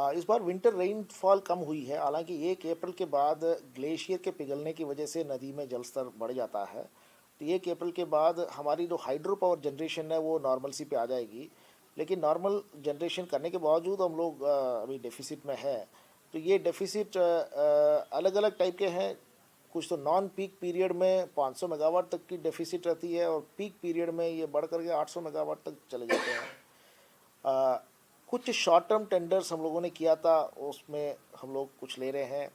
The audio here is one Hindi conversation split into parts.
इस बार विंटर रेनफॉल कम हुई है, हालांकि 1 अप्रैल के बाद ग्लेशियर के पिघलने की वजह से नदी में जलस्तर बढ़ जाता है। तो 1 अप्रैल के बाद हमारी जो हाइड्रो पावर जनरेशन है वो नॉर्मल सी पे आ जाएगी, लेकिन नॉर्मल जनरेशन करने के बावजूद हम लोग अभी डेफिसिट में है। तो ये डेफिसिट अलग अलग टाइप के हैं। कुछ तो नॉन पीक पीरियड में 500 मेगावाट तक की डेफिसिट रहती है और पीक पीरियड में ये बढ़ करके 800 मेगावाट तक चले जाते हैं। कुछ शॉर्ट टर्म टेंडर्स हम लोगों ने किया था, उसमें हम लोग कुछ ले रहे हैं।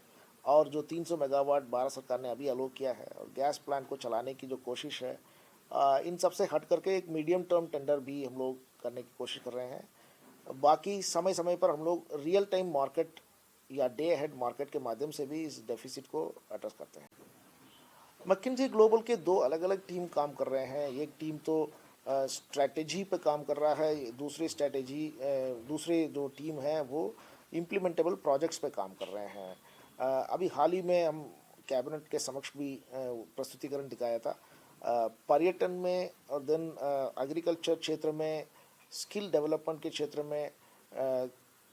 और जो 300 मेगावाट भारत सरकार ने अभी अलोक किया है और गैस प्लांट को चलाने की जो कोशिश है, इन सब से हट करके एक मीडियम टर्म टेंडर भी हम लोग करने की कोशिश कर रहे हैं। बाकी समय समय पर हम लोग रियल टाइम मार्केट या डे हेड मार्केट के माध्यम से भी इस डेफिसिट को एड्रेस करते हैं। मैकिन्जी ग्लोबल के दो अलग अलग टीम काम कर रहे हैं। एक टीम तो स्ट्रैटेजी पे काम कर रहा है, दूसरे जो टीम है वो इम्प्लीमेंटेबल प्रोजेक्ट्स पे काम कर रहे हैं। अभी हाल ही में हम कैबिनेट के समक्ष भी प्रस्तुतिकरण दिखाया था। पर्यटन में और देन एग्रीकल्चर क्षेत्र में, स्किल डेवलपमेंट के क्षेत्र में,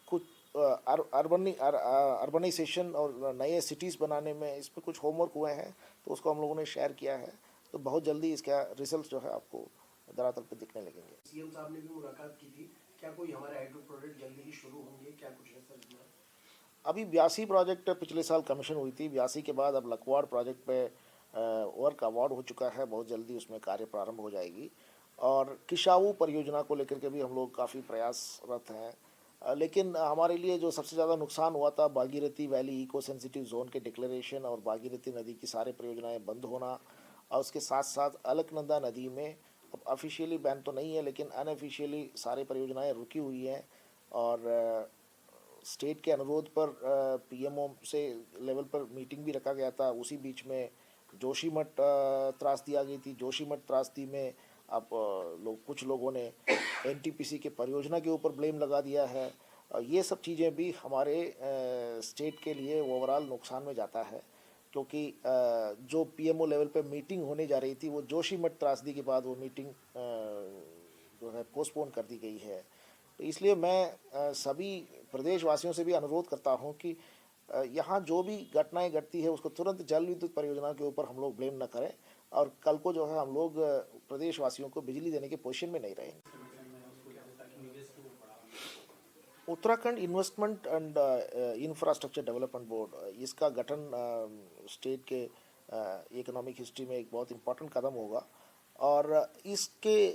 कुछ अर्बनाइजेशन और नए सिटीज़ बनाने में इस पर कुछ होमवर्क हुए हैं, तो उसको हम लोगों ने शेयर किया है। तो बहुत जल्दी इसका रिजल्ट जो है आपको धरातल पे दिखने लगेंगे। सीएम साहब ने भी मुलाकात की थी, क्या कोई हमारे हाइड्रो प्रोजेक्ट जल्दी ही शुरू होंगे, क्या कुछ है सर इसमें? अभी 82 प्रोजेक्ट पिछले साल कमीशन हुई थी। 82 के बाद अब लखवाड़ प्रोजेक्ट पे वर्क अवार्ड हो चुका है, बहुत जल्दी उसमें कार्य प्रारंभ हो जाएगी। और किशाऊ परियोजना को लेकर के भी हम लोग काफ़ी प्रयासरत हैं। लेकिन हमारे लिए जो सबसे ज़्यादा नुकसान हुआ था, Bhagirathi valley eco sensitive zone के डिक्लेरेशन और भागीरथी नदी की सारी परियोजनाएं बंद होना, और उसके साथ साथ अलकनंदा नदी में अब ऑफिशियली बैन तो नहीं है, लेकिन अनऑफिशियली सारी परियोजनाएं रुकी हुई हैं। और स्टेट के अनुरोध पर पीएमओ से लेवल पर मीटिंग भी रखा गया था। उसी बीच में जोशीमठ त्रासदी आ गई थी। जोशीमठ त्रासदी में अब कुछ लोगों ने एनटीपीसी के परियोजना के ऊपर ब्लेम लगा दिया है। ये सब चीज़ें भी हमारे स्टेट के लिए ओवरऑल नुकसान में जाता है, क्योंकि जो पीएमओ लेवल पे मीटिंग होने जा रही थी वो जोशीमठ त्रासदी के बाद वो मीटिंग जो है पोस्टपोन कर दी गई है। तो इसलिए मैं सभी प्रदेशवासियों से भी अनुरोध करता हूं कि यहाँ जो भी घटनाएं घटती है उसको तुरंत जल विद्युत परियोजना के ऊपर हम लोग ब्लेम न करें, और कल को जो है हम लोग प्रदेशवासियों को बिजली देने के पोजीशन में नहीं रहेंगे। Uttarakhand investment and infrastructure development board, इसका गठन स्टेट के इकोनॉमिक हिस्ट्री में एक बहुत इम्पोर्टेंट कदम होगा। और इसके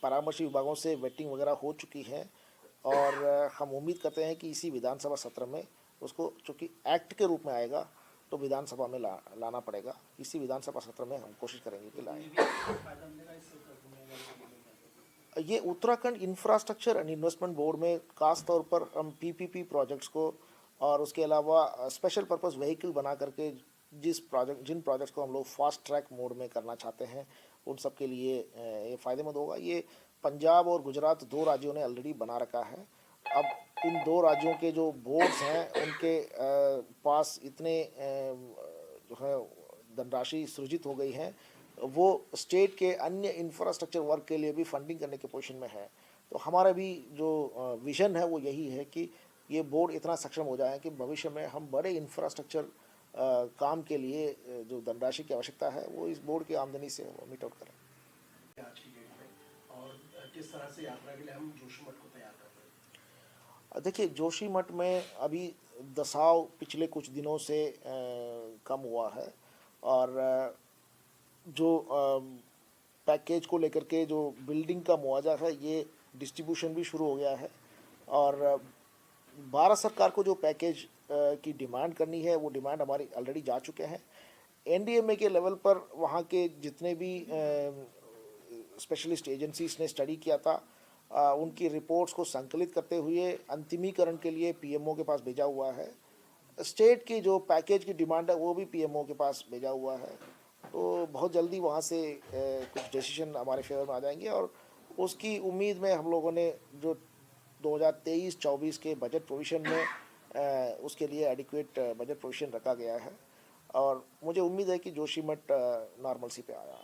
परामर्शी विभागों से वेटिंग वगैरह हो चुकी है, और हम उम्मीद करते हैं कि इसी विधानसभा सत्र में उसको, चूँकि एक्ट के रूप में आएगा तो विधानसभा में लाना पड़ेगा। इसी विधानसभा सत्र में हम कोशिश करेंगे कि लाएं। ये Uttarakhand infrastructure and investment board में खास तौर पर हम पीपीपी प्रोजेक्ट्स को और उसके अलावा स्पेशल पर्पस व्हीकल बना करके जिन प्रोजेक्ट्स को हम लोग फास्ट ट्रैक मोड में करना चाहते हैं, उन सब के लिए ये फ़ायदेमंद होगा। ये पंजाब और गुजरात दो राज्यों ने ऑलरेडी बना रखा है। अब इन दो राज्यों के जो बोर्ड्स हैं उनके पास इतने जो है धनराशि सृजित हो गई है, वो स्टेट के अन्य इंफ्रास्ट्रक्चर वर्क के लिए भी फंडिंग करने के पोजीशन में है। तो हमारा भी जो विज़न है वो यही है कि ये बोर्ड इतना सक्षम हो जाए कि भविष्य में हम बड़े इंफ्रास्ट्रक्चर काम के लिए जो धनराशि की आवश्यकता है वो इस बोर्ड की आमदनी से वो मीट आउट करें। आज की डेट में और किस तरह से यात्रा के लिए हम जोशीमठ को तैयार कर रहे हैं? देखिए, जोशीमठ में अभी दसाव पिछले कुछ दिनों से कम हुआ है, और जो पैकेज को लेकर के जो बिल्डिंग का मुआवजा है ये डिस्ट्रीब्यूशन भी शुरू हो गया है। और भारत सरकार को जो पैकेज की डिमांड करनी है वो डिमांड हमारी ऑलरेडी जा चुके हैं। एनडीएमए के लेवल पर वहाँ के जितने भी स्पेशलिस्ट एजेंसीज ने स्टडी किया था, उनकी रिपोर्ट्स को संकलित करते हुए अंतिमीकरण के लिए पीएमओ के पास भेजा हुआ है। स्टेट की जो पैकेज की डिमांड है वो भी पीएमओ के पास भेजा हुआ है। तो बहुत जल्दी वहाँ से कुछ डिसीजन हमारे फेवर में आ जाएंगे, और उसकी उम्मीद में हम लोगों ने जो 2023-24 के बजट प्रोविज़न में उसके लिए एडिक्वेट बजट प्रोविज़न रखा गया है, और मुझे उम्मीद है कि जोशीमठ नॉर्मल सी पे आया।